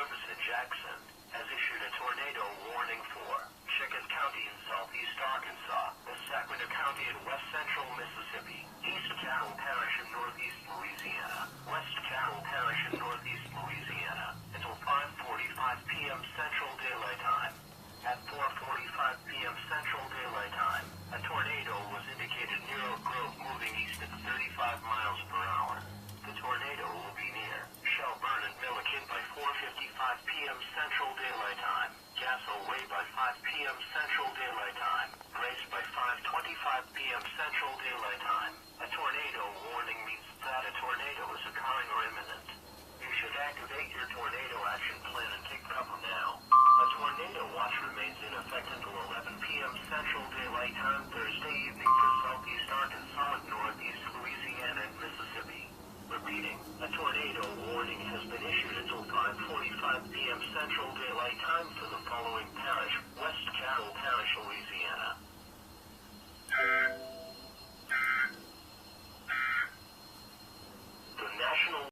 Service in Jackson has issued a tornado warning for Chickett County in southeast Arkansas, Sacramento County in west central Mississippi, East Carroll Parish in northeast Louisiana, West Carroll Parish in northeast Louisiana, until 5:45 p.m. Central Daylight Time. At 4:45 p.m. Central Daylight Time, a tornado was indicated near Oak Grove moving east at 35 miles per hour. The tornado will be near Shelburne and Milliken by 4:55 p.m. Central Daylight Time, Castle Way by 5 p.m. Central Daylight Time, Grace by 5:25 p.m. Central Daylight Time. A tornado warning means that a tornado is occurring or imminent. You should activate your tornado action plan and take cover now. A tornado watch remains in effect until 11 p.m. Central Daylight Time Thursday evening for southeast Arkansas and northeast Louisiana and Mississippi. Repeating, a tornado warning has been issued until 5:45 p.m. Central Daylight Time for the following parish: West Carroll Parish, Louisiana.